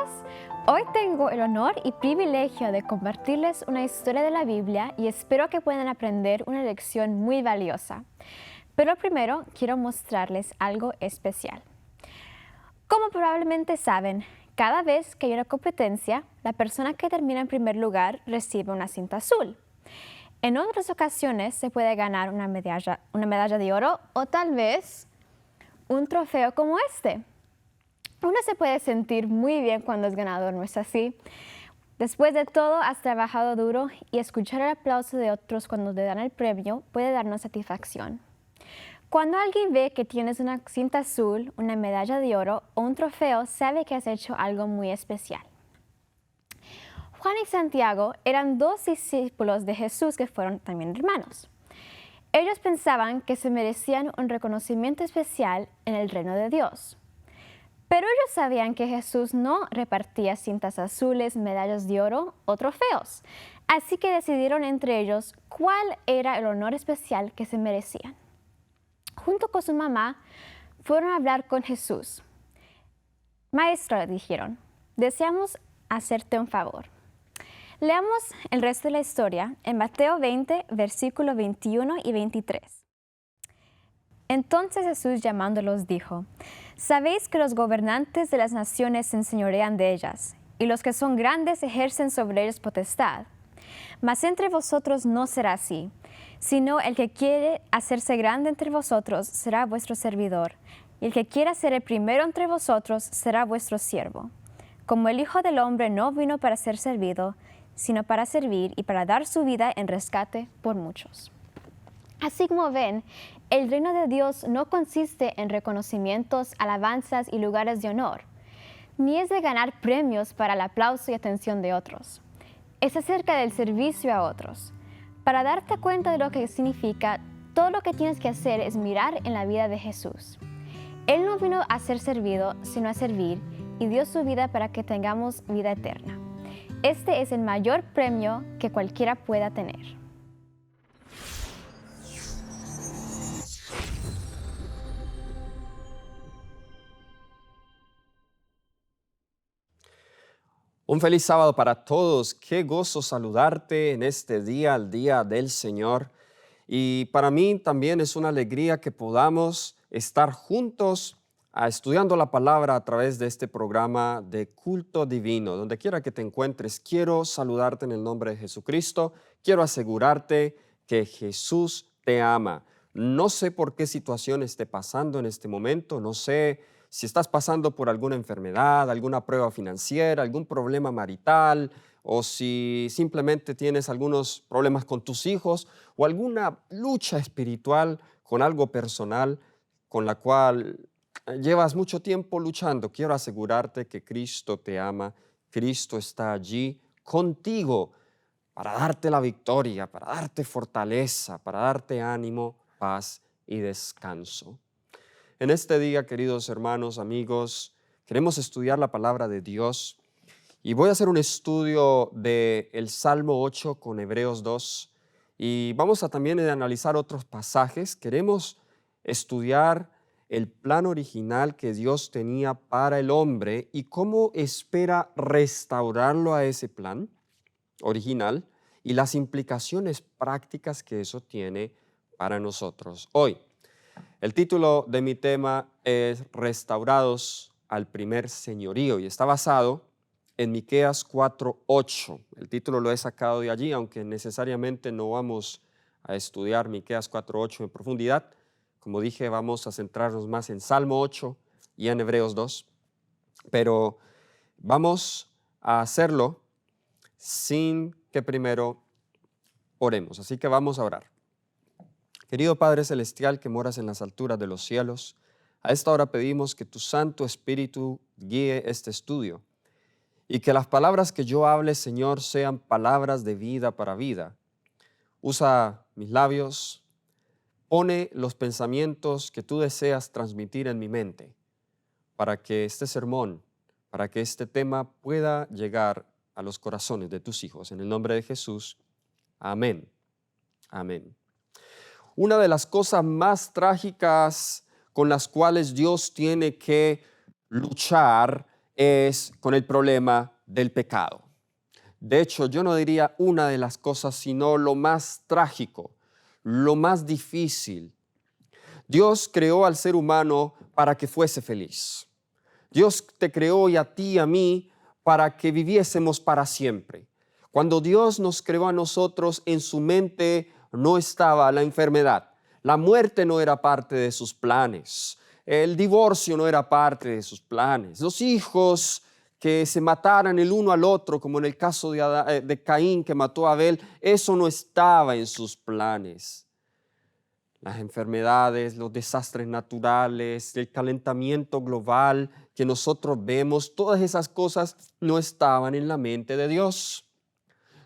amigos, hoy tengo el honor y privilegio de compartirles una historia de la Biblia y espero que puedan aprender una lección muy valiosa. Pero primero quiero mostrarles algo especial. Como probablemente saben, cada vez que hay una competencia, la persona que termina en primer lugar recibe una cinta azul. En otras ocasiones se puede ganar una medalla de oro o tal vez un trofeo como este. Uno se puede sentir muy bien cuando es ganador, ¿no es así? Después de todo, has trabajado duro y escuchar el aplauso de otros cuando te dan el premio puede darnos satisfacción. Cuando alguien ve que tienes una cinta azul, una medalla de oro o un trofeo, sabe que has hecho algo muy especial. Juan y Santiago eran dos discípulos de Jesús que fueron también hermanos. Ellos pensaban que se merecían un reconocimiento especial en el reino de Dios. Pero ellos sabían que Jesús no repartía cintas azules, medallas de oro o trofeos, así que decidieron entre ellos cuál era el honor especial que se merecían. Junto con su mamá, fueron a hablar con Jesús. Maestro, le dijeron, deseamos hacerte un favor. Leamos el resto de la historia en Mateo 20, versículos 21 y 23. Entonces Jesús llamándolos dijo, «Sabéis que los gobernantes de las naciones se enseñorean de ellas, y los que son grandes ejercen sobre ellos potestad. Mas entre vosotros no será así, sino el que quiere hacerse grande entre vosotros será vuestro servidor, y el que quiera ser el primero entre vosotros será vuestro siervo. Como el Hijo del Hombre no vino para ser servido, sino para servir y para dar su vida en rescate por muchos». Así como ven, el reino de Dios no consiste en reconocimientos, alabanzas y lugares de honor, ni es de ganar premios para el aplauso y atención de otros. Es acerca del servicio a otros. Para darte cuenta de lo que significa, todo lo que tienes que hacer es mirar en la vida de Jesús. Él no vino a ser servido, sino a servir, y dio su vida para que tengamos vida eterna. Este es el mayor premio que cualquiera pueda tener. Un feliz sábado para todos. Qué gozo saludarte en este día, el día del Señor. Y para mí también es una alegría que podamos estar juntos estudiando la palabra a través de este programa de Culto Divino. Donde quiera que te encuentres, quiero saludarte en el nombre de Jesucristo. Quiero asegurarte que Jesús te ama. No sé por qué situación esté pasando en este momento, no sé si estás pasando por alguna enfermedad, alguna prueba financiera, algún problema marital, o si simplemente tienes algunos problemas con tus hijos o alguna lucha espiritual con algo personal con la cual llevas mucho tiempo luchando, quiero asegurarte que Cristo te ama, Cristo está allí contigo para darte la victoria, para darte fortaleza, para darte ánimo, paz y descanso. En este día, queridos hermanos, amigos, queremos estudiar la palabra de Dios y voy a hacer un estudio del Salmo 8 con Hebreos 2 y vamos a también analizar otros pasajes. Queremos estudiar el plan original que Dios tenía para el hombre y cómo espera restaurarlo a ese plan original y las implicaciones prácticas que eso tiene para nosotros hoy. El título de mi tema es Restaurados al primer señorío y está basado en Miqueas 4:8. El título lo he sacado de allí, aunque necesariamente no vamos a estudiar Miqueas 4:8 en profundidad. Como dije, vamos a centrarnos más en Salmo 8 y en Hebreos 2, pero vamos a hacerlo sin que primero oremos. Así que vamos a orar. Querido Padre Celestial que moras en las alturas de los cielos, a esta hora pedimos que tu Santo Espíritu guíe este estudio y que las palabras que yo hable, Señor, sean palabras de vida para vida. Usa mis labios, pone los pensamientos que tú deseas transmitir en mi mente para que este sermón, para que este tema pueda llegar a los corazones de tus hijos. En el nombre de Jesús, amén. Amén. Una de las cosas más trágicas con las cuales Dios tiene que luchar es con el problema del pecado. De hecho, yo no diría una de las cosas, sino lo más trágico, lo más difícil. Dios creó al ser humano para que fuese feliz. Dios te creó y a ti y a mí para que viviésemos para siempre. Cuando Dios nos creó a nosotros, en su mente no estaba la enfermedad. La muerte no era parte de sus planes. El divorcio no era parte de sus planes. Los hijos que se mataran el uno al otro, como en el caso de Caín que mató a Abel, eso no estaba en sus planes. Las enfermedades, los desastres naturales, el calentamiento global que nosotros vemos, todas esas cosas no estaban en la mente de Dios.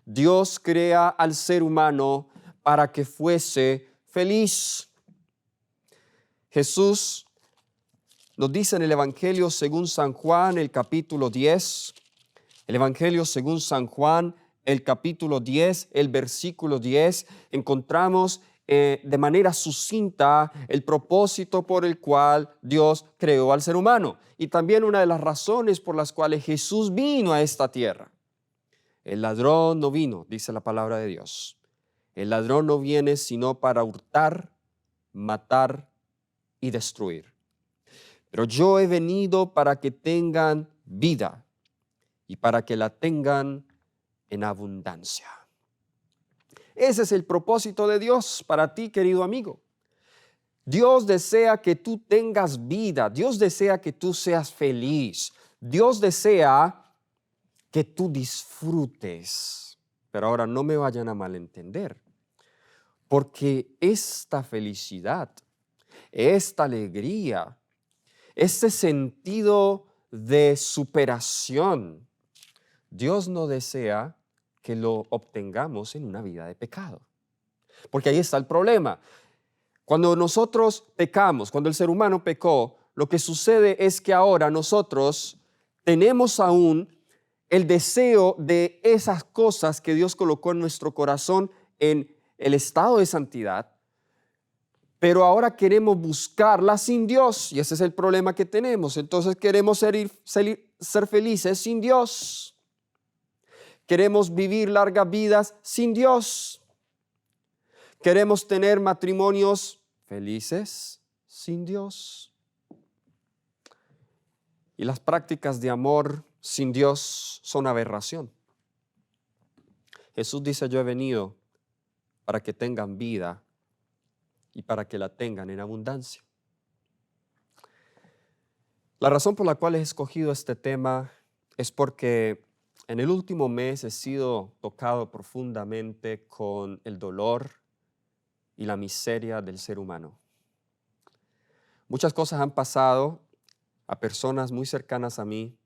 Dios crea al ser humano para que fuese feliz. Jesús nos dice en el Evangelio según San Juan, el capítulo 10, el Evangelio según San Juan, el capítulo 10, el versículo 10, encontramos de manera sucinta el propósito por el cual Dios creó al ser humano y también una de las razones por las cuales Jesús vino a esta tierra. El ladrón no vino, dice la palabra de Dios. El ladrón no viene sino para hurtar, matar y destruir. Pero yo he venido para que tengan vida y para que la tengan en abundancia. Ese es el propósito de Dios para ti, querido amigo. Dios desea que tú tengas vida. Dios desea que tú seas feliz. Dios desea que tú disfrutes. Pero ahora no me vayan a malentender, porque esta felicidad, esta alegría, este sentido de superación, Dios no desea que lo obtengamos en una vida de pecado. Porque ahí está el problema. Cuando nosotros pecamos, cuando el ser humano pecó, lo que sucede es que ahora nosotros tenemos aún el deseo de esas cosas que Dios colocó en nuestro corazón en el estado de santidad, pero ahora queremos buscarlas sin Dios y ese es el problema que tenemos. Entonces queremos ser felices sin Dios. Queremos vivir largas vidas sin Dios. Queremos tener matrimonios felices sin Dios. Y las prácticas de amor sin Dios son aberración. Jesús dice, yo he venido para que tengan vida y para que la tengan en abundancia. La razón por la cual he escogido este tema es porque en el último mes he sido tocado profundamente con el dolor y la miseria del ser humano. Muchas cosas han pasado a personas muy cercanas a mí,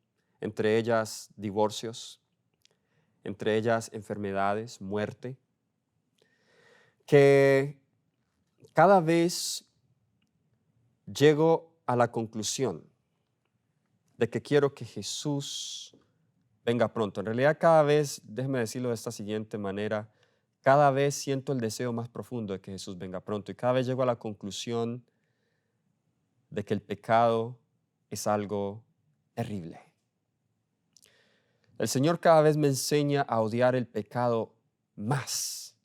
entre ellas divorcios, entre ellas enfermedades, muerte, que cada vez llego a la conclusión de que quiero que Jesús venga pronto. En realidad cada vez, déjeme decirlo de esta siguiente manera, cada vez siento el deseo más profundo de que Jesús venga pronto y cada vez llego a la conclusión de que el pecado es algo terrible. El Señor cada vez me enseña a odiar el pecado más,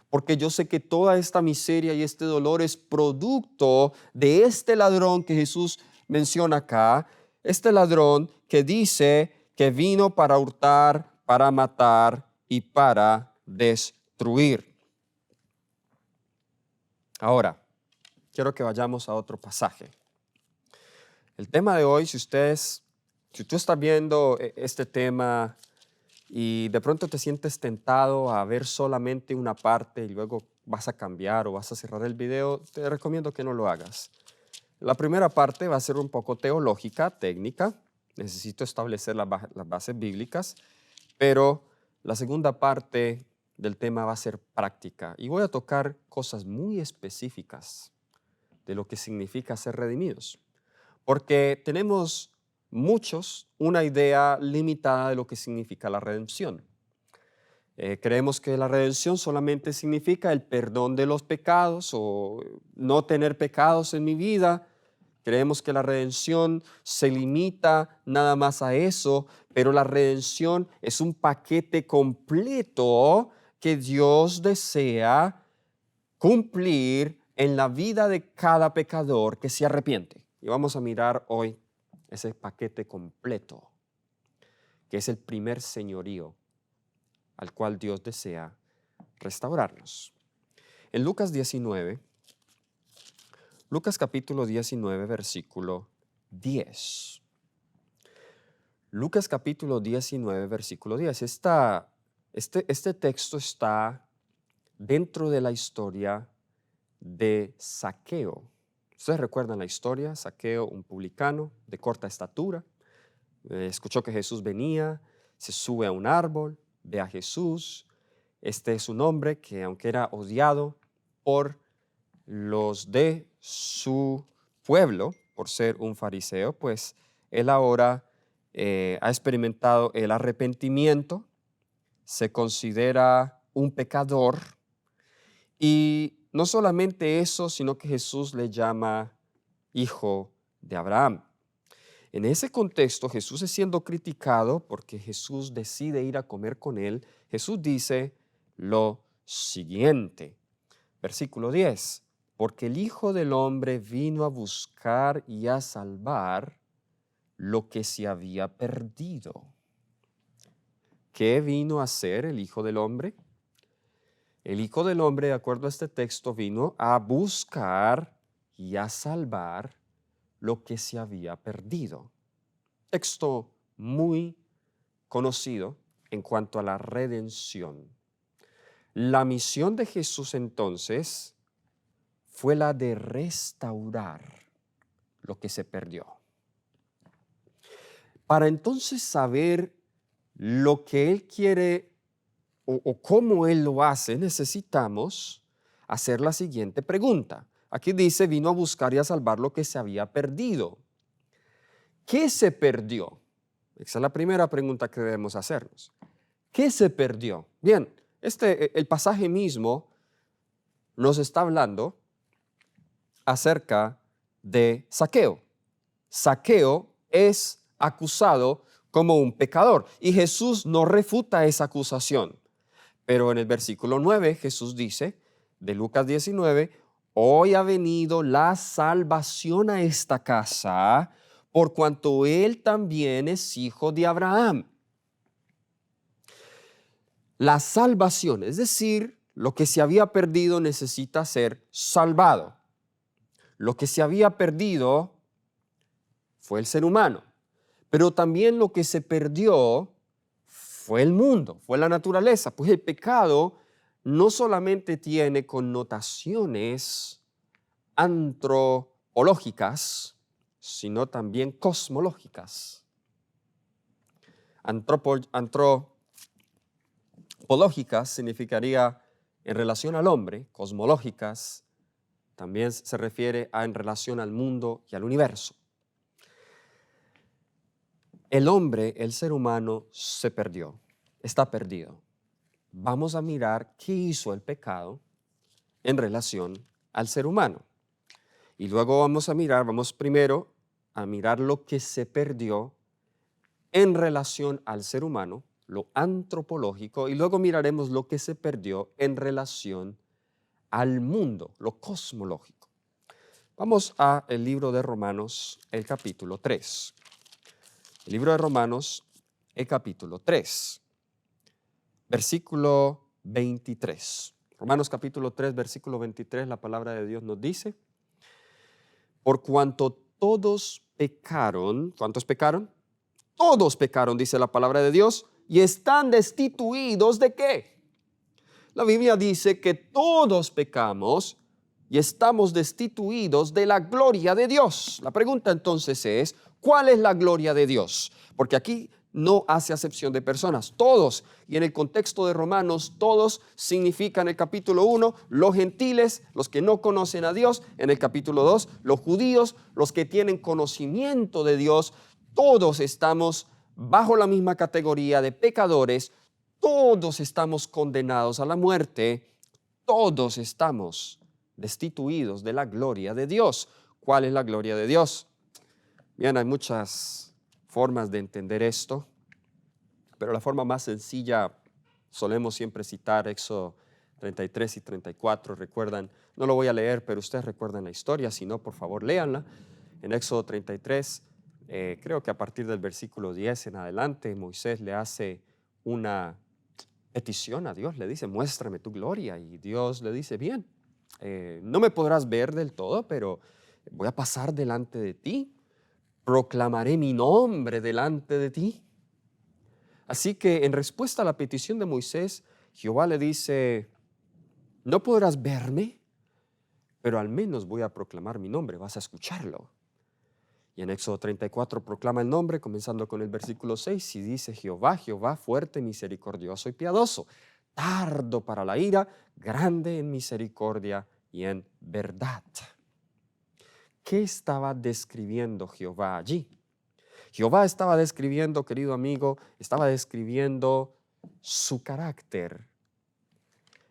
porque yo sé que toda esta miseria y este dolor es producto de este ladrón que Jesús menciona acá, este ladrón que dice que vino para hurtar, para matar y para destruir. Ahora, quiero que vayamos a otro pasaje. El tema de hoy, si tú estás viendo este tema y de pronto te sientes tentado a ver solamente una parte y luego vas a cambiar o vas a cerrar el video, te recomiendo que no lo hagas. La primera parte va a ser un poco teológica, técnica. Necesito establecer las bases bíblicas, pero la segunda parte del tema va a ser práctica y voy a tocar cosas muy específicas de lo que significa ser redimidos. Porque tenemos muchos una idea limitada de lo que significa la redención. Creemos que la redención solamente significa el perdón de los pecados o no tener pecados en mi vida, Creemos que la redención se limita nada más a eso, pero la redención es un paquete completo que Dios desea cumplir en la vida de cada pecador que se arrepiente. Y vamos a mirar hoy ese paquete completo, que es el primer señorío al cual Dios desea restaurarnos. En Lucas 19, Lucas capítulo 19, versículo 10. Lucas capítulo 19, versículo 10. Este texto está dentro de la historia de Zaqueo. ¿Ustedes recuerdan la historia? Zaqueo, un publicano de corta estatura, escuchó que Jesús venía, se sube a un árbol, ve a Jesús. Este es un hombre que, aunque era odiado por los de su pueblo, por ser un fariseo, pues él ahora ha experimentado el arrepentimiento, se considera un pecador. Y no solamente eso, sino que Jesús le llama hijo de Abraham. En ese contexto, Jesús es siendo criticado porque Jesús decide ir a comer con él. Jesús dice lo siguiente, versículo 10, porque el Hijo del Hombre vino a buscar y a salvar lo que se había perdido. ¿Qué vino a hacer el Hijo del Hombre? El Hijo del Hombre, de acuerdo a este texto, vino a buscar y a salvar lo que se había perdido. Texto muy conocido en cuanto a la redención. La misión de Jesús entonces fue la de restaurar lo que se perdió. Para entonces saber lo que Él quiere o cómo Él lo hace, necesitamos hacer la siguiente pregunta. Aquí dice, vino a buscar y a salvar lo que se había perdido. ¿Qué se perdió? Esa es la primera pregunta que debemos hacernos. ¿Qué se perdió? Bien, el pasaje mismo nos está hablando acerca de Zaqueo. Zaqueo es acusado como un pecador y Jesús no refuta esa acusación. Pero en el versículo 9 Jesús dice, de Lucas 19, hoy ha venido la salvación a esta casa, por cuanto él también es hijo de Abraham. La salvación, es decir, lo que se había perdido necesita ser salvado. Lo que se había perdido fue el ser humano, pero también lo que se perdió fue el mundo, fue la naturaleza, pues el pecado no solamente tiene connotaciones antropológicas, sino también cosmológicas. Antropológicas significaría en relación al hombre, cosmológicas también se refiere en relación al mundo y al universo. El hombre, el ser humano, se perdió, está perdido. Vamos a mirar qué hizo el pecado en relación al ser humano. Y luego vamos primero a mirar lo que se perdió en relación al ser humano, lo antropológico, y luego miraremos lo que se perdió en relación al mundo, lo cosmológico. Vamos al libro de Romanos, el capítulo 3. El libro de Romanos, el capítulo 3, versículo 23. Romanos capítulo 3, versículo 23, la palabra de Dios nos dice, por cuanto todos pecaron, ¿cuántos pecaron? Todos pecaron, dice la palabra de Dios, y están destituidos ¿de qué? La Biblia dice que todos pecamos y estamos destituidos de la gloria de Dios. La pregunta entonces es, ¿cuál es la gloria de Dios? Porque aquí no hace acepción de personas, todos. Y en el contexto de Romanos, todos significan en el capítulo 1, los gentiles, los que no conocen a Dios. En el capítulo 2, los judíos, los que tienen conocimiento de Dios. Todos estamos bajo la misma categoría de pecadores. Todos estamos condenados a la muerte. Todos estamos destituidos de la gloria de Dios. ¿Cuál es la gloria de Dios? Bien, hay muchas formas de entender esto, pero la forma más sencilla solemos siempre citar Éxodo 33 y 34, recuerdan, no lo voy a leer, pero ustedes recuerdan la historia, si no, por favor, léanla. En Éxodo 33, creo que a partir del versículo 10 en adelante, Moisés le hace una petición a Dios, le dice, muéstrame tu gloria, y Dios le dice, bien, no me podrás ver del todo, pero voy a pasar delante de ti, proclamaré mi nombre delante de ti. Así que en respuesta a la petición de Moisés, Jehová le dice, no podrás verme, pero al menos voy a proclamar mi nombre, vas a escucharlo. Y en Éxodo 34 proclama el nombre, comenzando con el versículo 6, y dice, Jehová, Jehová, fuerte, misericordioso y piadoso, tardo para la ira, grande en misericordia y en verdad. ¿Qué estaba describiendo Jehová allí? Jehová estaba describiendo, querido amigo, estaba describiendo su carácter.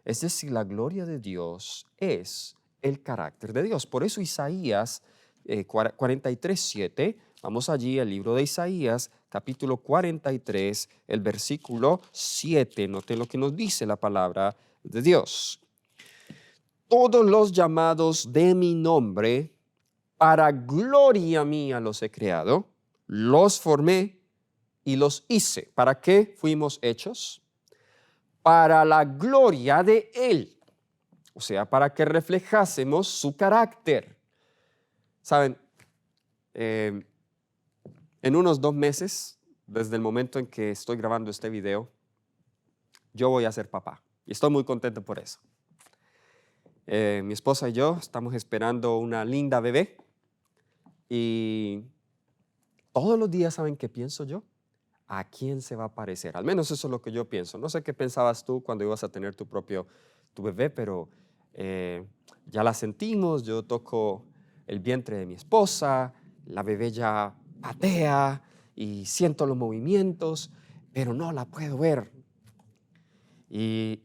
Es decir, la gloria de Dios es el carácter de Dios. Por eso Isaías 43:7, vamos allí al libro de Isaías, capítulo 43, el versículo 7. Noten lo que nos dice la palabra de Dios. Todos los llamados de mi nombre, para gloria mía los he creado, los formé y los hice. ¿Para qué fuimos hechos? Para la gloria de Él. O sea, para que reflejásemos su carácter. Saben, en unos 2 meses, desde el momento en que estoy grabando este video, yo voy a ser papá. Y estoy muy contento por eso. Mi esposa y yo estamos esperando una linda bebé. Y todos los días, ¿saben qué pienso yo? ¿A quién se va a parecer? Al menos eso es lo que yo pienso. No sé qué pensabas tú cuando ibas a tener tu bebé, pero ya la sentimos. Yo toco el vientre de mi esposa, la bebé ya patea y siento los movimientos, pero no la puedo ver. Y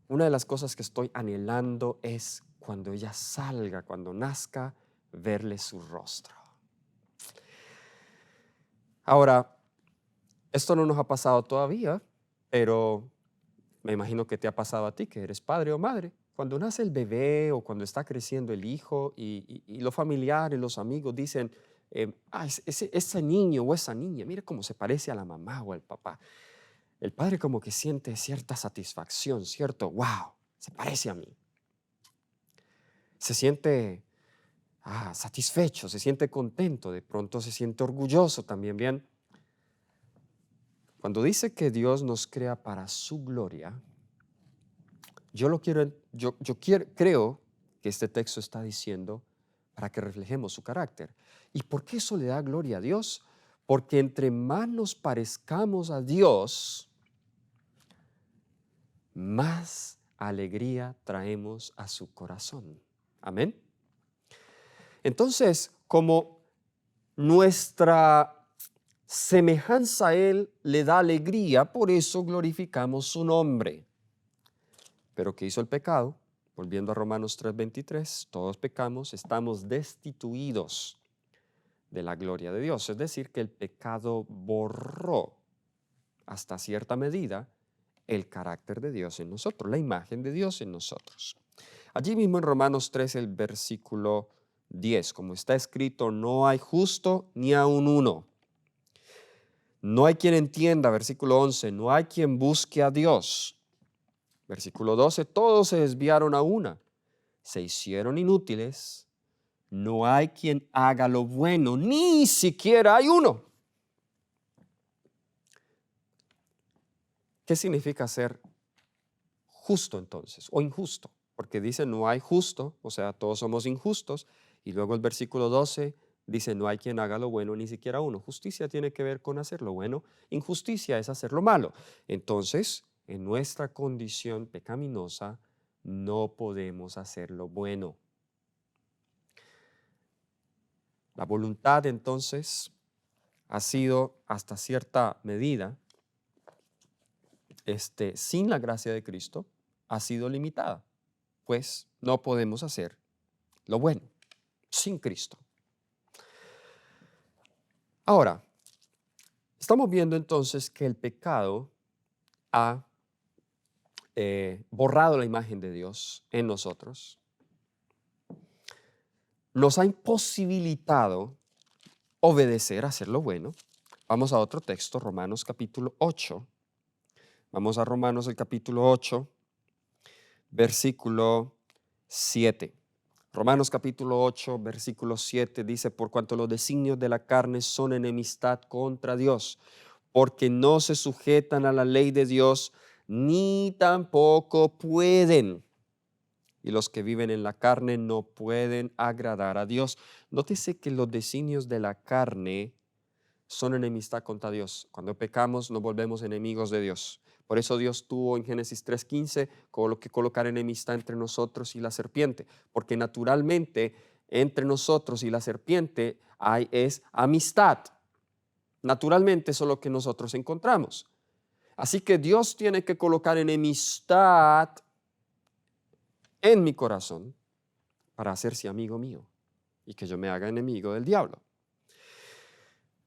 una de las cosas que estoy anhelando es cuando ella salga, cuando nazca, verle su rostro. Ahora, esto no nos ha pasado todavía, pero me imagino que te ha pasado a ti, que eres padre o madre. Cuando nace el bebé o cuando está creciendo el hijo y los familiares, los amigos dicen, ese niño o esa niña, mira cómo se parece a la mamá o al papá. El padre como que siente cierta satisfacción, cierto, wow, se parece a mí. Se siente satisfecho, se siente contento, de pronto se siente orgulloso también, bien. Cuando dice que Dios nos crea para su gloria, yo creo que este texto está diciendo para que reflejemos su carácter. ¿Y por qué eso le da gloria a Dios? Porque entre más nos parezcamos a Dios, más alegría traemos a su corazón. Amén. Entonces, como nuestra semejanza a Él le da alegría, por eso glorificamos su nombre. Pero ¿qué hizo el pecado? Volviendo a Romanos 3:23, todos pecamos, estamos destituidos de la gloria de Dios. Es decir, que el pecado borró hasta cierta medida el carácter de Dios en nosotros, la imagen de Dios en nosotros. Allí mismo en Romanos 3, el versículo 10, como está escrito, no hay justo ni aun uno. No hay quien entienda, versículo 11, no hay quien busque a Dios. Versículo 12, todos se desviaron a una, se hicieron inútiles, no hay quien haga lo bueno, ni siquiera hay uno. ¿Qué significa ser justo entonces o injusto? Porque dice no hay justo, o sea, todos somos injustos, y luego el versículo 12 dice no hay quien haga lo bueno, ni siquiera uno. Justicia tiene que ver con hacer lo bueno, injusticia es hacer lo malo. Entonces, en nuestra condición pecaminosa no podemos hacer lo bueno. La voluntad entonces ha sido hasta cierta medida, sin la gracia de Cristo, ha sido limitada, pues no podemos hacer lo bueno sin Cristo. Ahora, estamos viendo entonces que el pecado ha borrado la imagen de Dios en nosotros, nos ha imposibilitado obedecer, hacer lo bueno. Vamos a otro texto, Romanos capítulo 8. Vamos a Romanos el capítulo 8, versículo 7. Romanos capítulo 8, versículo 7 dice, por cuanto los designios de la carne son enemistad contra Dios, porque no se sujetan a la ley de Dios, ni tampoco pueden. Y los que viven en la carne no pueden agradar a Dios. Nótese que los designios de la carne son enemistad contra Dios. Cuando pecamos nos volvemos enemigos de Dios. Por eso Dios tuvo en Génesis 3:15 que colocar enemistad entre nosotros y la serpiente, porque naturalmente entre nosotros y la serpiente es amistad. Naturalmente eso es lo que nosotros encontramos. Así que Dios tiene que colocar enemistad en mi corazón para hacerse amigo mío y que yo me haga enemigo del diablo.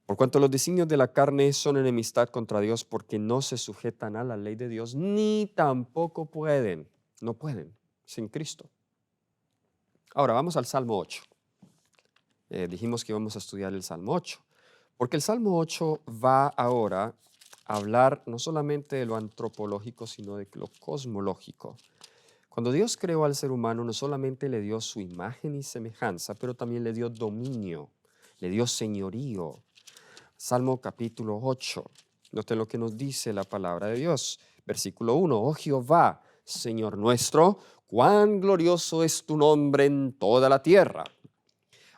Por cuanto los designios de la carne son enemistad contra Dios, porque no se sujetan a la ley de Dios, ni tampoco pueden, no pueden, sin Cristo. Ahora vamos al Salmo 8. Dijimos que íbamos a estudiar el Salmo 8, porque el Salmo 8 va ahora a hablar no solamente de lo antropológico, sino de lo cosmológico. Cuando Dios creó al ser humano, no solamente le dio su imagen y semejanza, pero también le dio dominio, le dio señorío. Salmo capítulo 8. Noten lo que nos dice la palabra de Dios. Versículo 1. Oh Jehová, Señor nuestro, cuán glorioso es tu nombre en toda la tierra.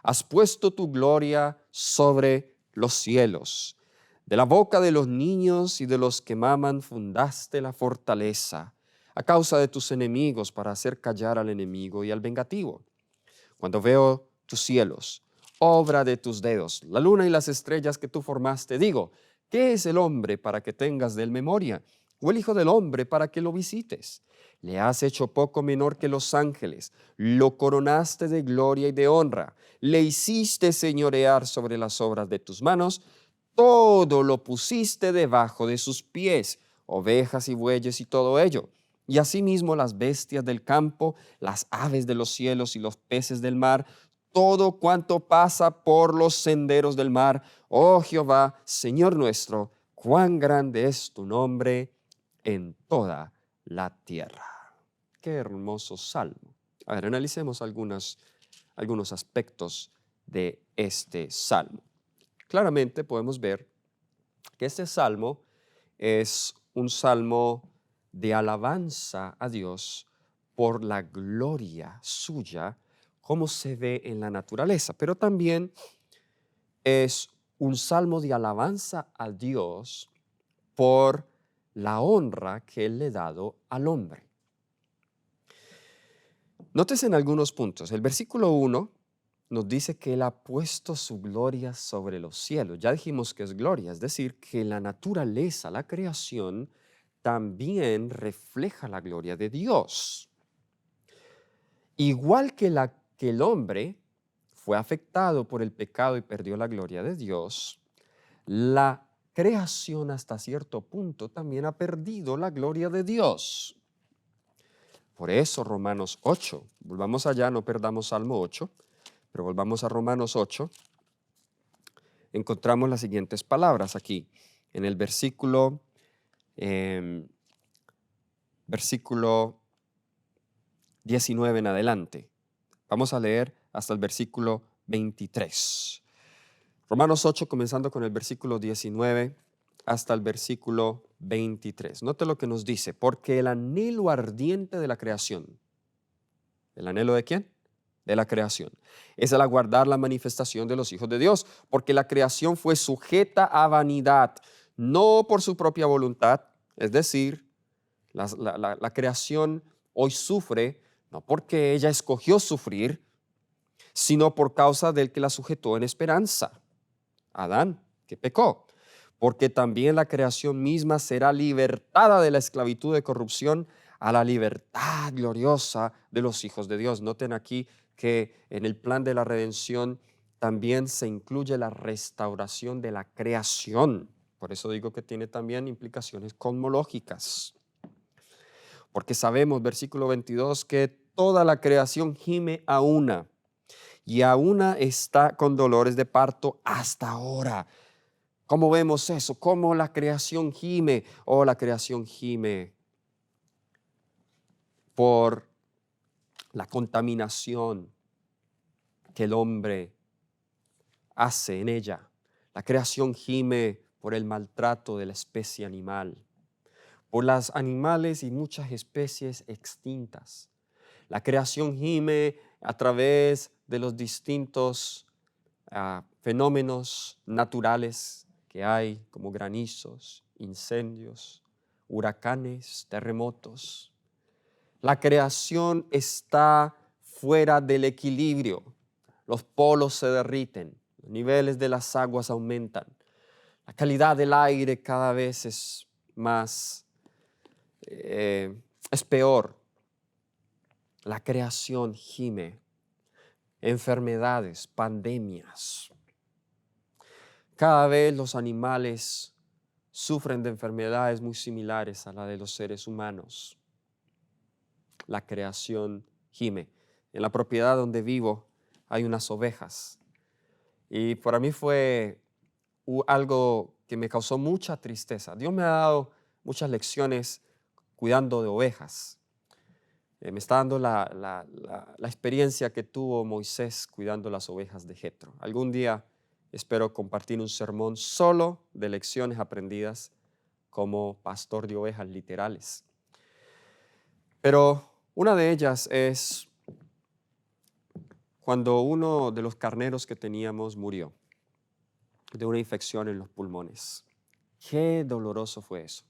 Has puesto tu gloria sobre los cielos. De la boca de los niños y de los que maman fundaste la fortaleza, a causa de tus enemigos, para hacer callar al enemigo y al vengativo. Cuando veo tus cielos, obra de tus dedos, la luna y las estrellas que tú formaste, digo, ¿qué es el hombre para que tengas de él memoria? ¿O el hijo del hombre para que lo visites? Le has hecho poco menor que los ángeles, lo coronaste de gloria y de honra, le hiciste señorear sobre las obras de tus manos, todo lo pusiste debajo de sus pies, ovejas y bueyes y todo ello. Y asimismo las bestias del campo, las aves de los cielos y los peces del mar, todo cuanto pasa por los senderos del mar. Oh Jehová, Señor nuestro, cuán grande es tu nombre en toda la tierra. Qué hermoso salmo. A ver, analicemos algunos aspectos de este salmo. Claramente podemos ver que este salmo es un salmo de alabanza a Dios por la gloria suya, como se ve en la naturaleza, pero también es un salmo de alabanza a Dios por la honra que Él le ha dado al hombre. Nótese en algunos puntos. El versículo 1 nos dice que Él ha puesto su gloria sobre los cielos. Ya dijimos que es gloria, es decir, que la naturaleza, la creación, también refleja la gloria de Dios. Igual que el hombre fue afectado por el pecado y perdió la gloria de Dios, la creación hasta cierto punto también ha perdido la gloria de Dios. Por eso Romanos 8, volvamos allá, no perdamos Salmo 8, pero volvamos a Romanos 8, encontramos las siguientes palabras aquí, en el versículo 19 en adelante. Vamos a leer hasta el versículo 23. Romanos 8, comenzando con el versículo 19 hasta el versículo 23. Note lo que nos dice, porque el anhelo ardiente de la creación. ¿El anhelo de quién? De la creación. Es el aguardar la manifestación de los hijos de Dios, porque la creación fue sujeta a vanidad, no por su propia voluntad, es decir, la creación hoy sufre, no porque ella escogió sufrir, sino por causa del que la sujetó en esperanza, Adán, que pecó. Porque también la creación misma será libertada de la esclavitud de corrupción a la libertad gloriosa de los hijos de Dios. Noten aquí que en el plan de la redención también se incluye la restauración de la creación. Por eso digo que tiene también implicaciones cosmológicas. Porque sabemos, versículo 22, que toda la creación gime a una, y a una está con dolores de parto hasta ahora. ¿Cómo vemos eso? ¿Cómo la creación gime? Oh, la creación gime por la contaminación que el hombre hace en ella. La creación gime por el maltrato de la especie animal, por las animales y muchas especies extintas. La creación gime a través de los distintos fenómenos naturales que hay, como granizos, incendios, huracanes, terremotos. La creación está fuera del equilibrio. Los polos se derriten, los niveles de las aguas aumentan. La calidad del aire cada vez es es peor. La creación gime. Enfermedades, pandemias. Cada vez los animales sufren de enfermedades muy similares a la de los seres humanos. La creación gime. En la propiedad donde vivo hay unas ovejas. Y para mí fue algo que me causó mucha tristeza. Dios me ha dado muchas lecciones cuidando de ovejas. Me está dando la experiencia que tuvo Moisés cuidando las ovejas de Jetro. Algún día espero compartir un sermón solo de lecciones aprendidas como pastor de ovejas literales. Pero una de ellas es cuando uno de los carneros que teníamos murió de una infección en los pulmones. Qué doloroso fue eso.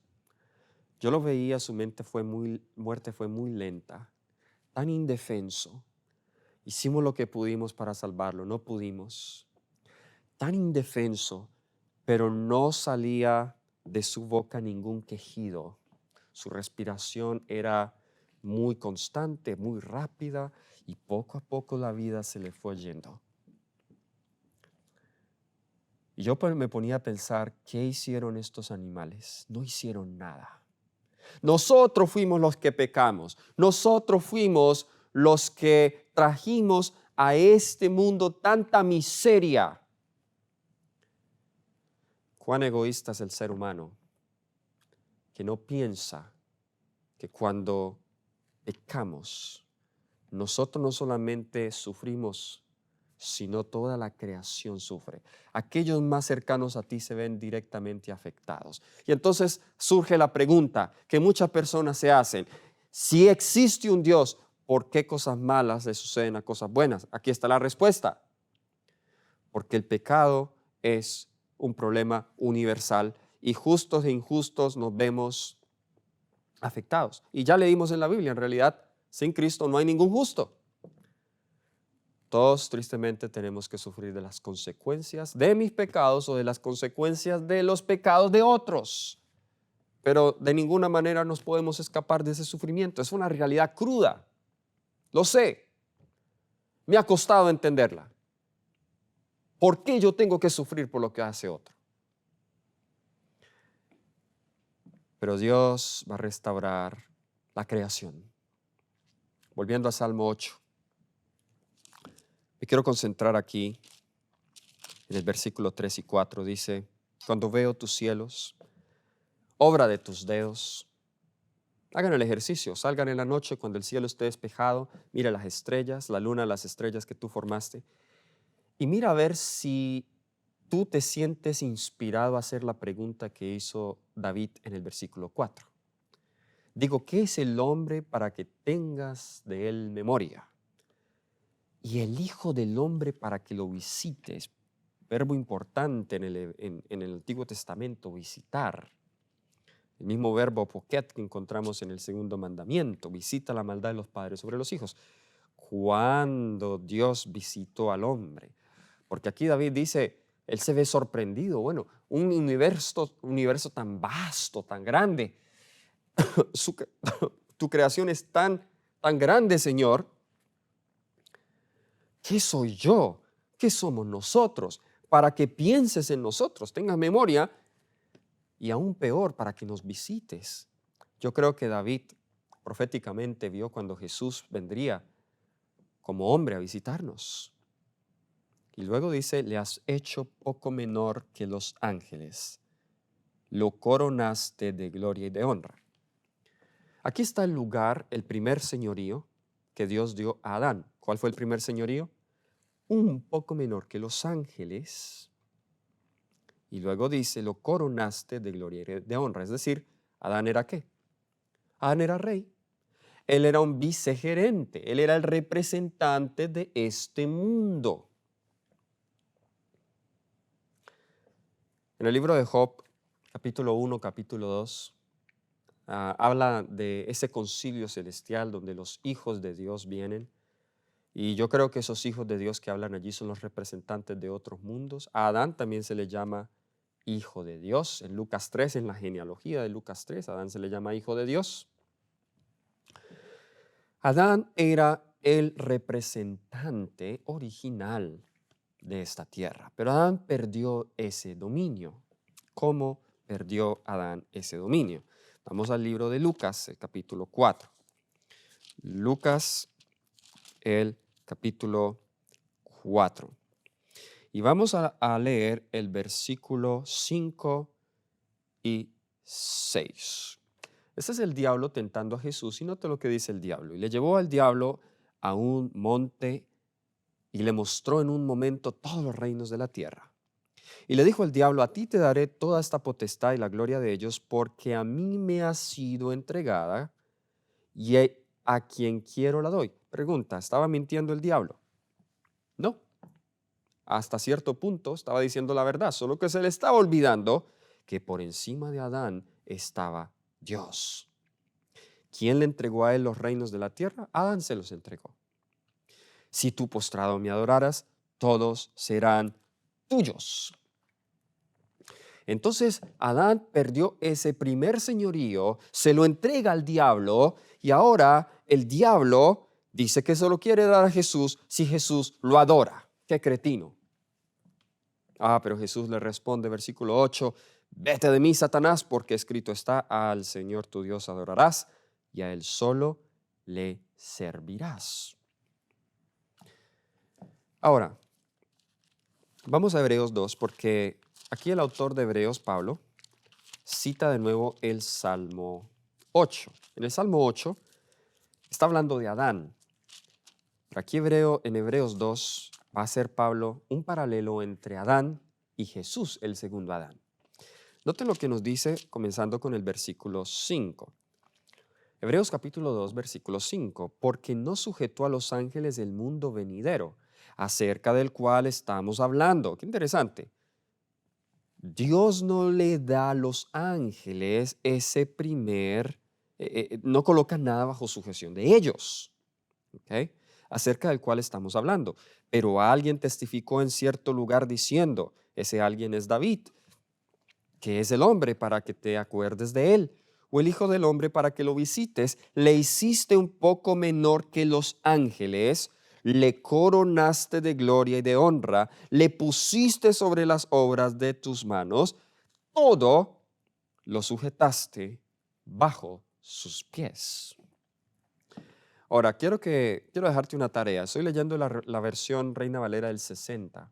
Yo lo veía, su muerte fue muy lenta, tan indefenso. Hicimos lo que pudimos para salvarlo, no pudimos. Tan indefenso, pero no salía de su boca ningún quejido. Su respiración era muy constante, muy rápida, y poco a poco la vida se le fue yendo. Y yo me ponía a pensar, ¿qué hicieron estos animales? No hicieron nada. Nosotros fuimos los que pecamos. Nosotros fuimos los que trajimos a este mundo tanta miseria. Cuán egoísta es el ser humano, que no piensa que cuando pecamos, nosotros no solamente sufrimos, sino toda la creación sufre. Aquellos más cercanos a ti se ven directamente afectados. Y entonces surge la pregunta que muchas personas se hacen: si existe un Dios, ¿por qué cosas malas le suceden a cosas buenas? Aquí está la respuesta. Porque el pecado es un problema universal y justos e injustos nos vemos afectados. Y ya leímos en la Biblia, en realidad, sin Cristo no hay ningún justo. Todos tristemente tenemos que sufrir de las consecuencias de mis pecados o de las consecuencias de los pecados de otros. Pero de ninguna manera nos podemos escapar de ese sufrimiento. Es una realidad cruda. Lo sé. Me ha costado entenderla. ¿Por qué yo tengo que sufrir por lo que hace otro? Pero Dios va a restaurar la creación. Volviendo a Salmo 8. Me quiero concentrar aquí en el versículo 3 y 4. Dice: cuando veo tus cielos, obra de tus dedos. Hagan el ejercicio, salgan en la noche cuando el cielo esté despejado, mira las estrellas, la luna, las estrellas que tú formaste, y mira a ver si tú te sientes inspirado a hacer la pregunta que hizo David en el versículo 4. Digo, ¿qué es el hombre para que tengas de él memoria? Y el Hijo del Hombre para que lo visites. Verbo importante en el Antiguo Testamento, visitar. El mismo verbo poket que encontramos en el segundo mandamiento, visita la maldad de los padres sobre los hijos. Cuando Dios visitó al hombre. Porque aquí David dice, él se ve sorprendido. Bueno, un universo tan vasto, tan grande. Tu creación es tan grande, Señor. ¿Qué soy yo ¿Qué somos nosotros? Para que pienses en nosotros, tengas memoria y aún peor, para que nos visites. Yo creo que David proféticamente vio cuando Jesús vendría como hombre a visitarnos. Y luego dice, le has hecho poco menor que los ángeles. Lo coronaste de gloria y de honra. Aquí está el lugar, el primer señorío que Dios dio a Adán. ¿Cuál fue el primer señorío? Un poco menor que los ángeles. Y luego dice, lo coronaste de gloria y de honra. Es decir, ¿Adán era qué? Adán era rey. Él era un vicegerente. Él era el representante de este mundo. En el libro de Job, capítulo 1, capítulo 2, habla de ese concilio celestial donde los hijos de Dios vienen. Y yo creo que esos hijos de Dios que hablan allí son los representantes de otros mundos. A Adán también se le llama hijo de Dios. En Lucas 3, en la genealogía de Lucas 3, Adán se le llama hijo de Dios. Adán era el representante original de esta tierra, pero Adán perdió ese dominio. ¿Cómo perdió Adán ese dominio? Vamos al libro de Lucas, el capítulo 4. Lucas, el capítulo 4. Y vamos a leer el versículo 5 y 6. Este es el diablo tentando a Jesús y note lo que dice el diablo. Y le llevó al diablo a un monte y le mostró en un momento todos los reinos de la tierra. Y le dijo el diablo, a ti te daré toda esta potestad y la gloria de ellos, porque a mí me ha sido entregada y a quien quiero la doy. Pregunta, ¿estaba mintiendo el diablo? No. Hasta cierto punto estaba diciendo la verdad, solo que se le estaba olvidando que por encima de Adán estaba Dios. ¿Quién le entregó a él los reinos de la tierra? Adán se los entregó. Si tú postrado me adoraras, todos serán tuyos. Entonces Adán perdió ese primer señorío, se lo entrega al diablo y ahora el diablo dice que se lo quiere dar a Jesús si Jesús lo adora. ¡Qué cretino! Pero Jesús le responde, versículo 8, vete de mí, Satanás, porque escrito está, al Señor tu Dios adorarás y a Él solo le servirás. Ahora, vamos a Hebreos 2, porque aquí el autor de Hebreos, Pablo, cita de nuevo el Salmo 8. En el Salmo 8 está hablando de Adán. Pero aquí en Hebreos 2 va a hacer Pablo un paralelo entre Adán y Jesús, el segundo Adán. Noten lo que nos dice comenzando con el versículo 5. Hebreos capítulo 2, versículo 5. Porque no sujetó a los ángeles del mundo venidero, acerca del cual estamos hablando. Qué interesante. Dios no le da a los ángeles ese primer, no coloca nada bajo sujeción de ellos. ¿Okay? Acerca del cual estamos hablando. Pero alguien testificó en cierto lugar diciendo, ese alguien es David, que es el hombre para que te acuerdes de él, o el hijo del hombre para que lo visites. Le hiciste un poco menor que los ángeles, le coronaste de gloria y de honra, le pusiste sobre las obras de tus manos, todo lo sujetaste bajo sus pies. Ahora, quiero dejarte una tarea. Estoy leyendo la versión Reina Valera del 60.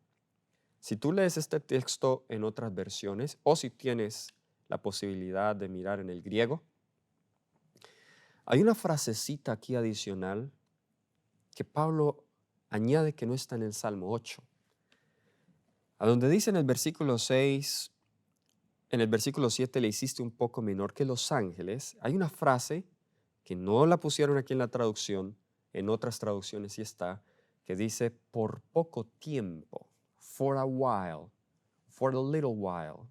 Si tú lees este texto en otras versiones o si tienes la posibilidad de mirar en el griego, hay una frasecita aquí adicional que Pablo añade que no está en el Salmo 8. A donde dice en el versículo 6, en el versículo 7 le hiciste un poco menor que los ángeles. Hay una frase que no la pusieron aquí en la traducción, en otras traducciones sí está, que dice por poco tiempo, for a while, for a little while.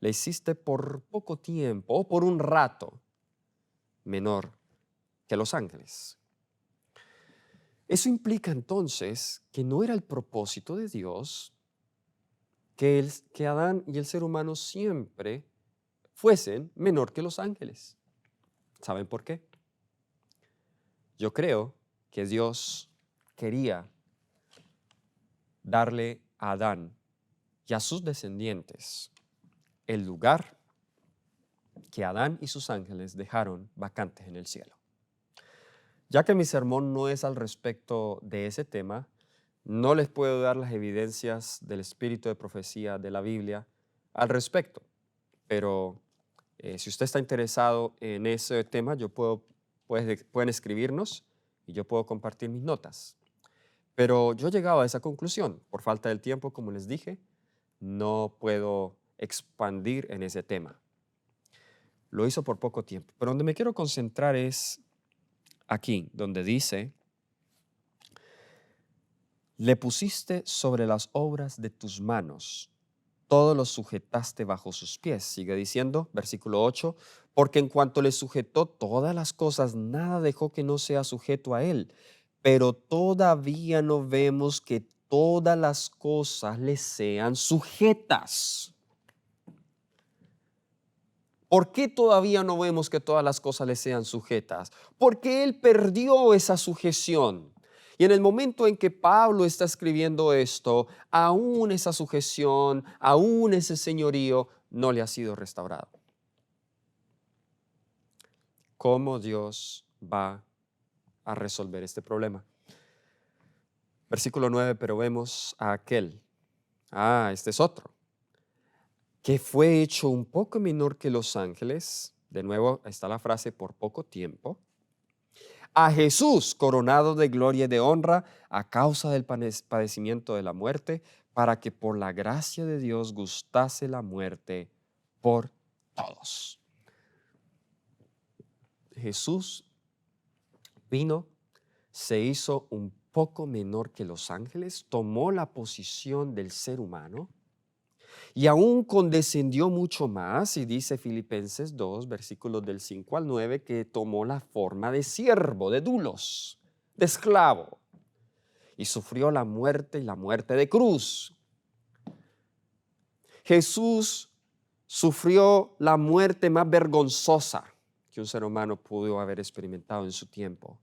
Le hiciste por poco tiempo o por un rato menor que los ángeles. Eso implica entonces que no era el propósito de Dios que Adán y el ser humano siempre fuesen menor que los ángeles. ¿Saben por qué? Yo creo que Dios quería darle a Adán y a sus descendientes el lugar que Adán y sus ángeles dejaron vacantes en el cielo. Ya que mi sermón no es al respecto de ese tema, no les puedo dar las evidencias del espíritu de profecía de la Biblia al respecto, pero si usted está interesado en ese tema, pueden escribirnos y yo puedo compartir mis notas. Pero yo he llegado a esa conclusión. Por falta del tiempo, como les dije, no puedo expandir en ese tema. Lo hizo por poco tiempo. Pero donde me quiero concentrar es aquí, donde dice, le pusiste sobre las obras de tus manos, todo lo sujetaste bajo sus pies. Sigue diciendo, versículo 8, porque en cuanto le sujetó todas las cosas, nada dejó que no sea sujeto a él. Pero todavía no vemos que todas las cosas le sean sujetas. ¿Por qué todavía no vemos que todas las cosas le sean sujetas? Porque él perdió esa sujeción. Y en el momento en que Pablo está escribiendo esto, aún esa sujeción, aún ese señorío no le ha sido restaurado. ¿Cómo Dios va a resolver este problema? Versículo 9, pero vemos a aquel, este es otro, que fue hecho un poco menor que los ángeles, de nuevo está la frase por poco tiempo, a Jesús coronado de gloria y de honra a causa del padecimiento de la muerte, para que por la gracia de Dios gustase la muerte por todos. Jesús vino, se hizo un poco menor que los ángeles, tomó la posición del ser humano y aún condescendió mucho más, y dice Filipenses 2, versículos del 5 al 9, que tomó la forma de siervo, de dulos, de esclavo, y sufrió la muerte y la muerte de cruz. Jesús sufrió la muerte más vergonzosa que un ser humano pudo haber experimentado en su tiempo,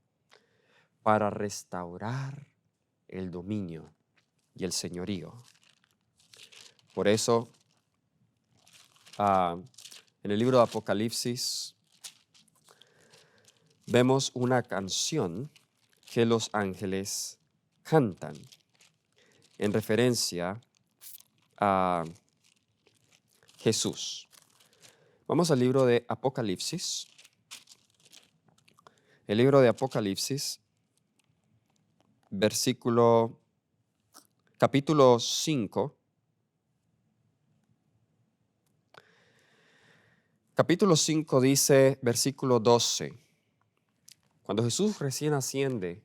para restaurar el dominio y el señorío. Por eso, en el libro de Apocalipsis, vemos una canción que los ángeles cantan en referencia a Jesús. Vamos al libro de Apocalipsis. El libro de Apocalipsis, capítulo 5. Capítulo 5 dice, versículo 12, cuando Jesús recién asciende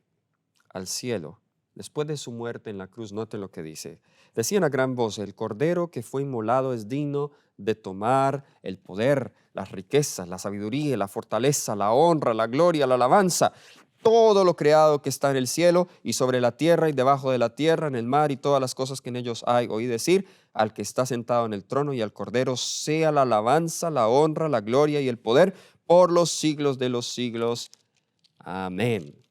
al cielo, después de su muerte en la cruz, noten lo que dice. Decían a gran voz, el Cordero que fue inmolado es digno de tomar el poder, las riquezas, la sabiduría, la fortaleza, la honra, la gloria, la alabanza. Todo lo creado que está en el cielo y sobre la tierra y debajo de la tierra, en el mar y todas las cosas que en ellos hay. Oí decir, al que está sentado en el trono y al Cordero sea la alabanza, la honra, la gloria y el poder por los siglos de los siglos. Amén.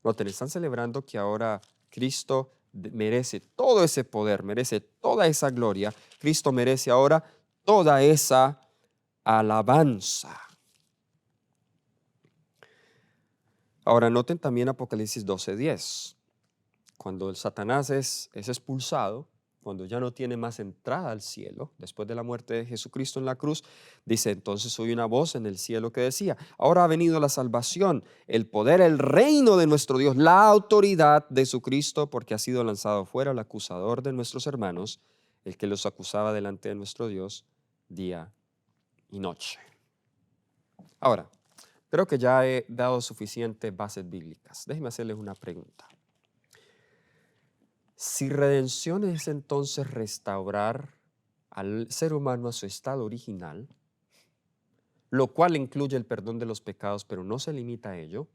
Noten, están celebrando que ahora Cristo merece todo ese poder, merece toda esa gloria. Cristo merece ahora toda esa alabanza. Ahora noten también Apocalipsis 12:10. Cuando el Satanás es expulsado, cuando ya no tiene más entrada al cielo, después de la muerte de Jesucristo en la cruz, dice, entonces oí una voz en el cielo que decía, ahora ha venido la salvación, el poder, el reino de nuestro Dios, la autoridad de su Cristo, porque ha sido lanzado fuera el acusador de nuestros hermanos, el que los acusaba delante de nuestro Dios día y noche. Ahora, creo que ya he dado suficientes bases bíblicas. Déjenme hacerles una pregunta. Si redención es entonces restaurar al ser humano a su estado original, lo cual incluye el perdón de los pecados, pero no se limita a ello,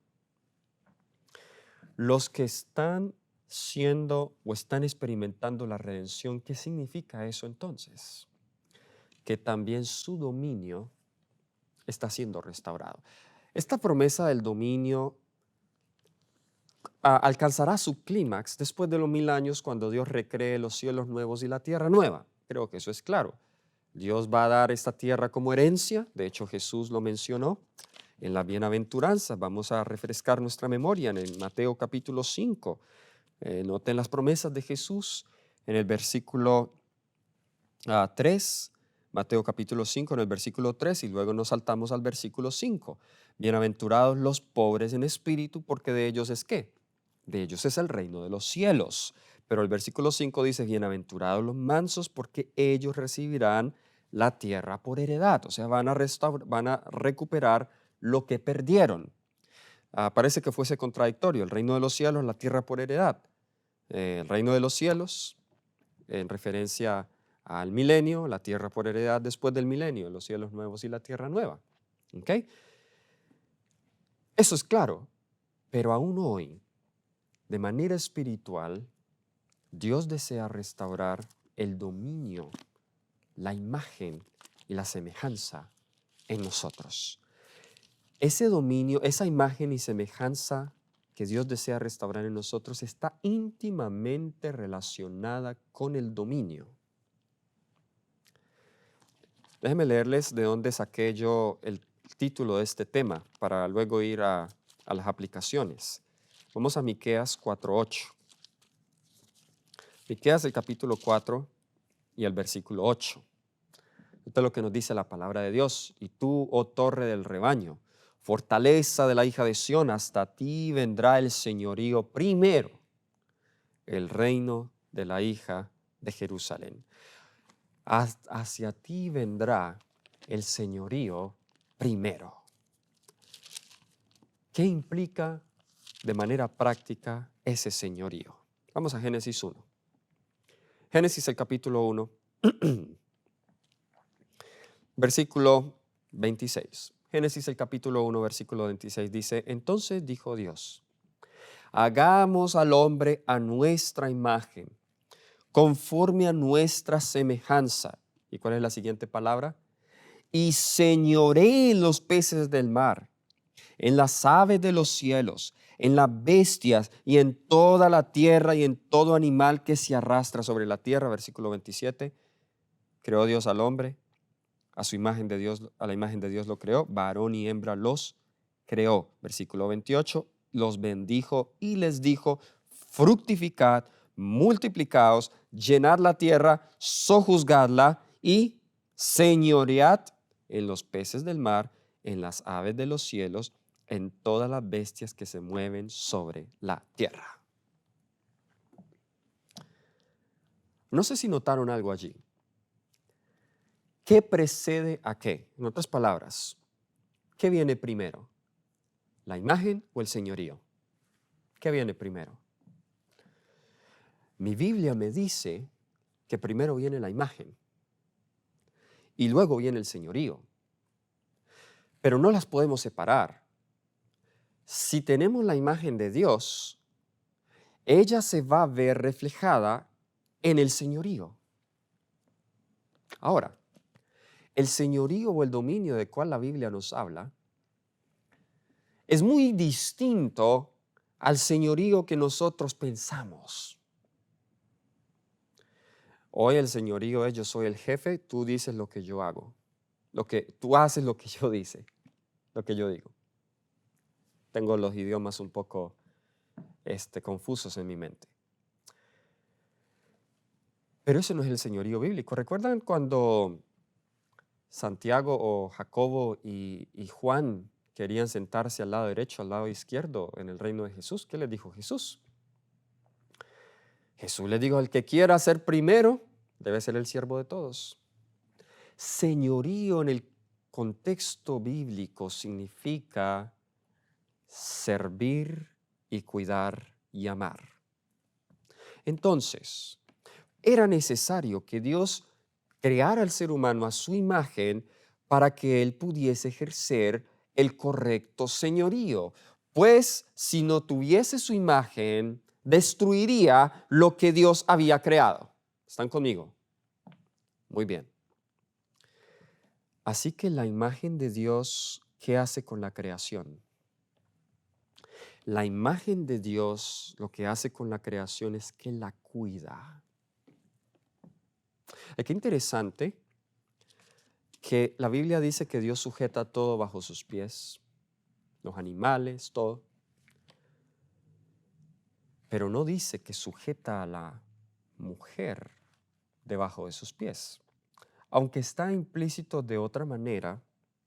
los que están siendo o están experimentando la redención, ¿qué significa eso entonces? Que también su dominio está siendo restaurado. Esta promesa del dominio alcanzará su clímax después de los 1000 años cuando Dios recree los cielos nuevos y la tierra nueva. Creo que eso es claro. Dios va a dar esta tierra como herencia. De hecho, Jesús lo mencionó en la bienaventuranza. Vamos a refrescar nuestra memoria en Mateo capítulo 5. Noten las promesas de Jesús en el versículo 3, Mateo capítulo 5 en el versículo 3 y luego nos saltamos al versículo 5. Bienaventurados los pobres en espíritu, porque de ellos es ¿qué? De ellos es el reino de los cielos. Pero el versículo 5 dice, bienaventurados los mansos, porque ellos recibirán la tierra por heredad. O sea, van a recuperar lo que perdieron. Parece que fuese contradictorio, el reino de los cielos, la tierra por heredad. El reino de los cielos, en referencia al milenio, la tierra por heredad después del milenio, los cielos nuevos y la tierra nueva. ¿Ok? Eso es claro, pero aún hoy, de manera espiritual, Dios desea restaurar el dominio, la imagen y la semejanza en nosotros. Ese dominio, esa imagen y semejanza que Dios desea restaurar en nosotros está íntimamente relacionada con el dominio. Déjenme leerles de dónde saqué yo el título de este tema para luego ir a las aplicaciones. Vamos a Miqueas 4:8. Miqueas el capítulo 4 y el versículo 8. Esto es lo que nos dice la palabra de Dios. Y tú, oh torre del rebaño, fortaleza de la hija de Sión, hasta ti vendrá el señorío primero, el reino de la hija de Jerusalén. Hacia ti vendrá el señorío primero. ¿Qué implica de manera práctica ese señorío? Vamos a Génesis 1. Génesis el capítulo 1, versículo 26. Génesis el capítulo 1, versículo 26 dice, entonces dijo Dios, hagamos al hombre a nuestra imagen, conforme a nuestra semejanza. ¿Y cuál es la siguiente palabra? Y señoree en los peces del mar, en las aves de los cielos, en las bestias y en toda la tierra y en todo animal que se arrastra sobre la tierra. Versículo 27. Creó Dios al hombre, a su imagen de Dios, a la imagen de Dios lo creó, varón y hembra los creó. Versículo 28. Los bendijo y les dijo, fructificad, multiplicaos, llenad la tierra, sojuzgadla y señoread en los peces del mar, en las aves de los cielos, en todas las bestias que se mueven sobre la tierra. No sé si notaron algo allí. ¿Qué precede a qué? En otras palabras, ¿qué viene primero? ¿La imagen o el señorío? ¿Qué viene primero? Mi Biblia me dice que primero viene la imagen y luego viene el señorío. Pero no las podemos separar. Si tenemos la imagen de Dios, ella se va a ver reflejada en el señorío. Ahora, el señorío o el dominio del cual la Biblia nos habla es muy distinto al señorío que nosotros pensamos. Hoy el señorío es yo soy el jefe, tú dices lo que yo hago. Tú haces lo que yo digo. Tengo los idiomas un poco confusos en mi mente. Pero eso no es el señorío bíblico. ¿Recuerdan cuando Santiago o Jacobo y Juan querían sentarse al lado derecho, al lado izquierdo en el reino de Jesús? ¿Qué les dijo Jesús? Jesús les dijo, el que quiera ser primero debe ser el siervo de todos. Señorío en el contexto bíblico significa servir y cuidar y amar. Entonces, era necesario que Dios creara al ser humano a su imagen para que él pudiese ejercer el correcto señorío. Pues si no tuviese su imagen, destruiría lo que Dios había creado. ¿Están conmigo? Muy bien. Así que la imagen de Dios, ¿qué hace con la creación? La imagen de Dios lo que hace con la creación es que la cuida. Qué interesante que la Biblia dice que Dios sujeta todo bajo sus pies, los animales, todo, pero no dice que sujeta a la mujer debajo de sus pies, aunque está implícito de otra manera,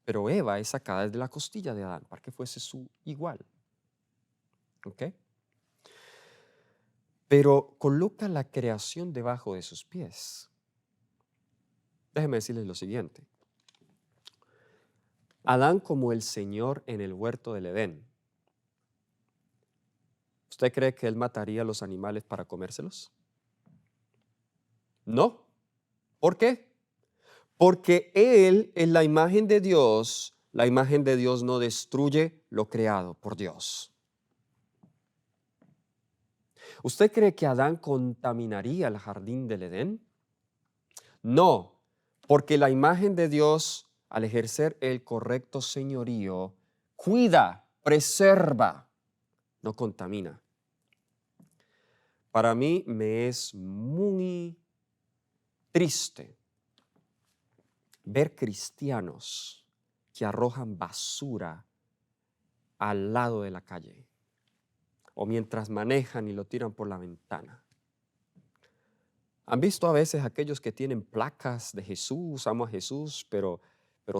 pero Eva es sacada de la costilla de Adán para que fuese su igual. ¿Ok? Pero coloca la creación debajo de sus pies. Déjeme decirles lo siguiente. Adán como el Señor en el huerto del Edén. ¿Usted cree que él mataría a los animales para comérselos? No. ¿Por qué? Porque él es la imagen de Dios. La imagen de Dios no destruye lo creado por Dios. ¿Usted cree que Adán contaminaría el jardín del Edén? No, porque la imagen de Dios, al ejercer el correcto señorío, cuida, preserva, no contamina. Para mí me es muy triste ver cristianos que arrojan basura al lado de la calle o mientras manejan y lo tiran por la ventana. ¿Han visto a veces aquellos que tienen placas de Jesús, amo a Jesús, pero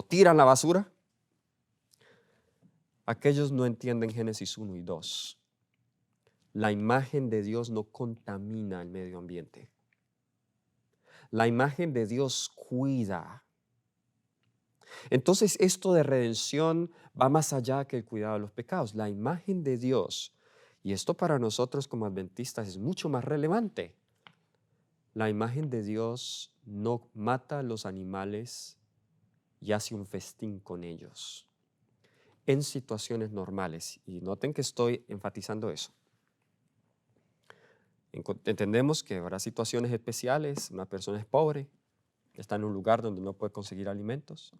tiran la basura? Aquellos no entienden Génesis 1 y 2. La imagen de Dios no contamina el medio ambiente. La imagen de Dios cuida. Entonces esto de redención va más allá que el cuidado de los pecados. La imagen de Dios, y esto para nosotros como adventistas es mucho más relevante. La imagen de Dios no mata a los animales y hace un festín con ellos en situaciones normales. Y noten que estoy enfatizando eso. Entendemos que habrá situaciones especiales, una persona es pobre, está en un lugar donde no puede conseguir alimentos,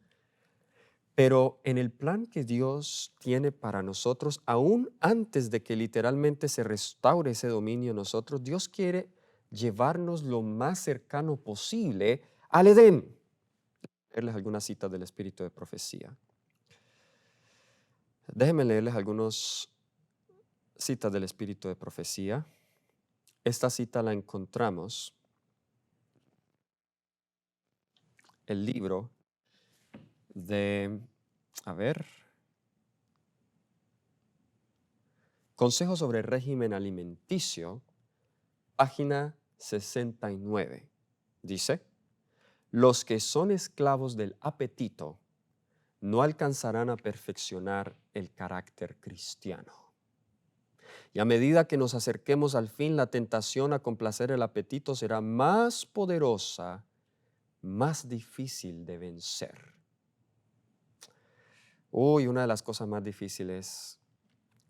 pero en el plan que Dios tiene para nosotros, aún antes de que literalmente se restaure ese dominio en nosotros, Dios quiere llevarnos lo más cercano posible al Edén. Leerles algunas citas del Espíritu de Profecía. Déjenme leerles algunas citas del Espíritu de Profecía. Esta cita la encontramos en el libro de, Consejo sobre régimen alimenticio, página 69. Dice, los que son esclavos del apetito no alcanzarán a perfeccionar el carácter cristiano. Y a medida que nos acerquemos al fin, la tentación a complacer el apetito será más poderosa, más difícil de vencer. Una de las cosas más difíciles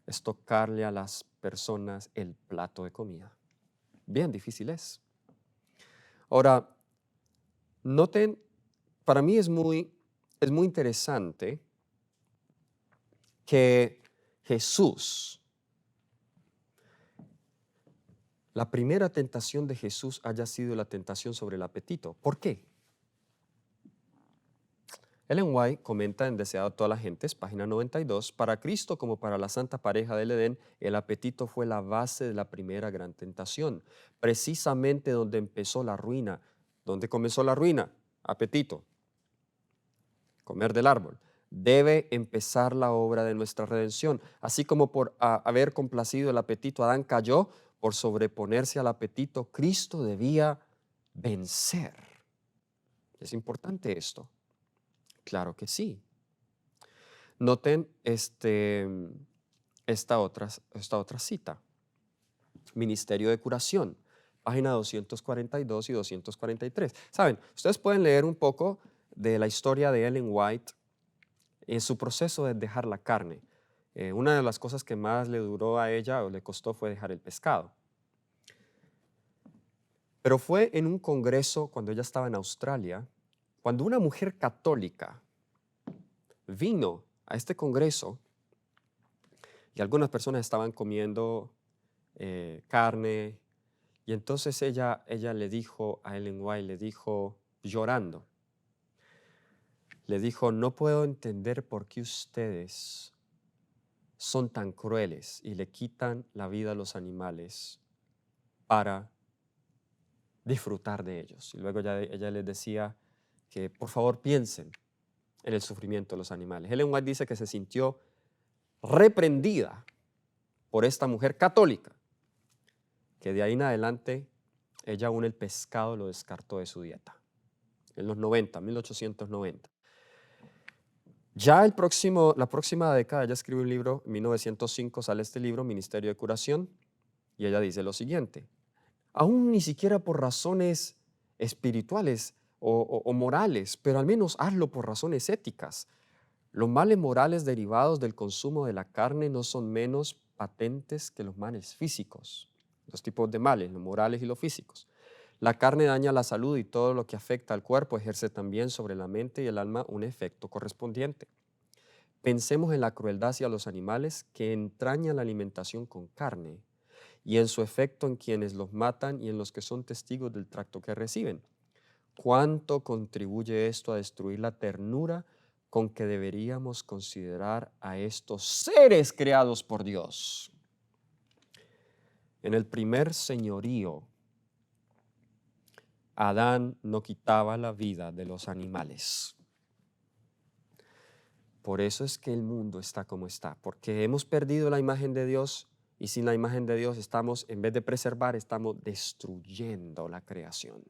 es tocarle a las personas el plato de comida. Bien difícil es. Ahora, noten, para mí es muy interesante que Jesús, la primera tentación de Jesús haya sido la tentación sobre el apetito. ¿Por qué? Ellen White comenta en Deseado a todas las gentes, página 92, para Cristo como para la santa pareja del Edén, el apetito fue la base de la primera gran tentación, precisamente donde empezó la ruina. ¿Dónde comenzó la ruina? Apetito, comer del árbol. Debe empezar la obra de nuestra redención. Así como por haber complacido el apetito, Adán cayó, por sobreponerse al apetito, Cristo debía vencer. Es importante esto. Claro que sí. Noten esta otra cita. Ministerio de Curación, página 242 y 243. Saben, ustedes pueden leer un poco de la historia de Ellen White en su proceso de dejar la carne. Una de las cosas que más le duró a ella o le costó fue dejar el pescado. Pero fue en un congreso cuando ella estaba en Australia, cuando una mujer católica vino a este congreso y algunas personas estaban comiendo carne, y entonces ella le dijo a Ellen White, le dijo llorando, le dijo, no puedo entender por qué ustedes son tan crueles y le quitan la vida a los animales para disfrutar de ellos. Y luego ella les decía que por favor piensen en el sufrimiento de los animales. Ellen White dice que se sintió reprendida por esta mujer católica, que de ahí en adelante ella aún el pescado lo descartó de su dieta. En los 1890. Ya la próxima década, ella escribió un libro, en 1905 sale este libro, Ministerio de Curación, y ella dice lo siguiente, aún ni siquiera por razones espirituales o morales, pero al menos hazlo por razones éticas. Los males morales derivados del consumo de la carne no son menos patentes que los males físicos. Dos tipos de males, los morales y los físicos. La carne daña la salud y todo lo que afecta al cuerpo ejerce también sobre la mente y el alma un efecto correspondiente. Pensemos en la crueldad hacia los animales que entraña la alimentación con carne y en su efecto en quienes los matan y en los que son testigos del trato que reciben. ¿Cuánto contribuye esto a destruir la ternura con que deberíamos considerar a estos seres creados por Dios? En el primer señorío, Adán no quitaba la vida de los animales. Por eso es que el mundo está como está, porque hemos perdido la imagen de Dios y sin la imagen de Dios estamos, en vez de preservar, estamos destruyendo la creación.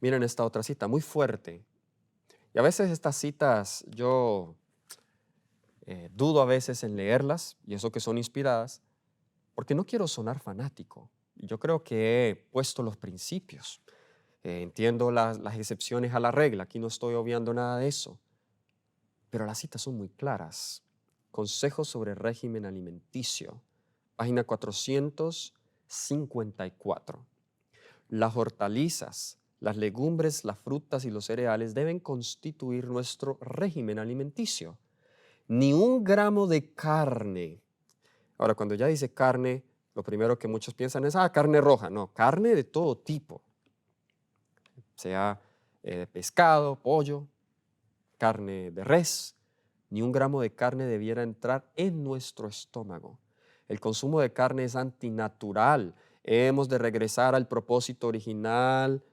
Miren esta otra cita, muy fuerte. Y a veces estas citas yo dudo a veces en leerlas, y eso que son inspiradas, porque no quiero sonar fanático. Yo creo que he puesto los principios. Entiendo las excepciones a la regla, aquí no estoy obviando nada de eso. Pero las citas son muy claras. Consejos sobre régimen alimenticio, página 454. Las hortalizas, las legumbres, las frutas y los cereales deben constituir nuestro régimen alimenticio. Ni un gramo de carne. Ahora, cuando ya dice carne, lo primero que muchos piensan es, carne roja. No, carne de todo tipo. Sea pescado, pollo, carne de res. Ni un gramo de carne debiera entrar en nuestro estómago. El consumo de carne es antinatural. Hemos de regresar al propósito original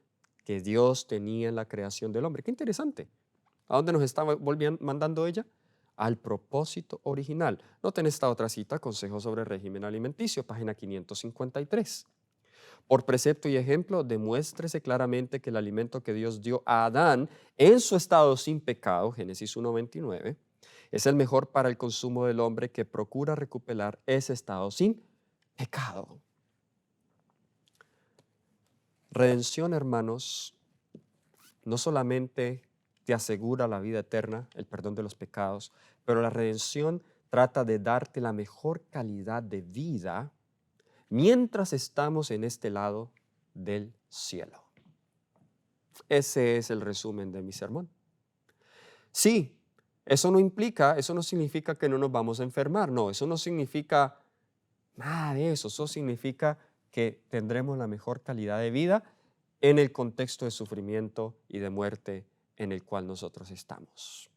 que Dios tenía en la creación del hombre. Qué interesante. ¿A dónde nos está mandando ella? Al propósito original. Noten esta otra cita, Consejo sobre régimen alimenticio, página 553. Por precepto y ejemplo, demuéstrese claramente que el alimento que Dios dio a Adán en su estado sin pecado, Génesis 1:29, es el mejor para el consumo del hombre que procura recuperar ese estado sin pecado. Redención, hermanos, no solamente te asegura la vida eterna, el perdón de los pecados, pero la redención trata de darte la mejor calidad de vida mientras estamos en este lado del cielo. Ese es el resumen de mi sermón. Sí, eso no significa que no nos vamos a enfermar, no, eso no significa nada de eso, eso significa que tendremos la mejor calidad de vida en el contexto de sufrimiento y de muerte en el cual nosotros estamos.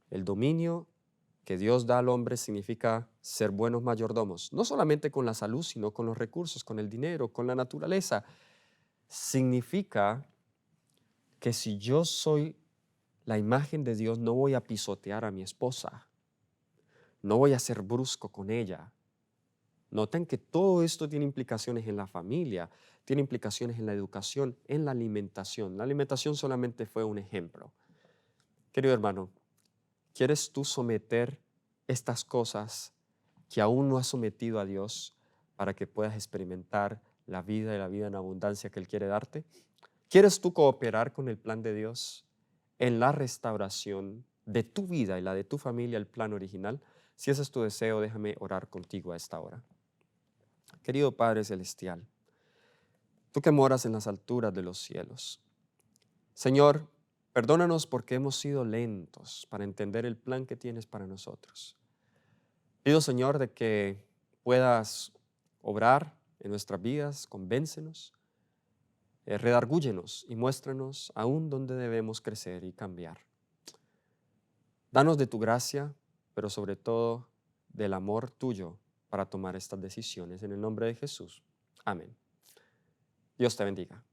El dominio que Dios da al hombre significa ser buenos mayordomos, no solamente con la salud, sino con los recursos, con el dinero, con la naturaleza. Significa que si yo soy la imagen de Dios, no voy a pisotear a mi esposa, no voy a ser brusco con ella. Noten que todo esto tiene implicaciones en la familia, tiene implicaciones en la educación, en la alimentación. La alimentación solamente fue un ejemplo. Querido hermano, ¿quieres tú someter estas cosas que aún no has sometido a Dios para que puedas experimentar la vida y la vida en abundancia que Él quiere darte? ¿Quieres tú cooperar con el plan de Dios en la restauración de tu vida y la de tu familia, el plan original? Si ese es tu deseo, déjame orar contigo a esta hora. Querido Padre Celestial, tú que moras en las alturas de los cielos, Señor, Perdónanos porque hemos sido lentos para entender el plan que tienes para nosotros. Pido, Señor, de que puedas obrar en nuestras vidas, convéncenos, redargúyenos y muéstranos aún dónde debemos crecer y cambiar. Danos de tu gracia, pero sobre todo del amor tuyo para tomar estas decisiones. En el nombre de Jesús. Amén. Dios te bendiga.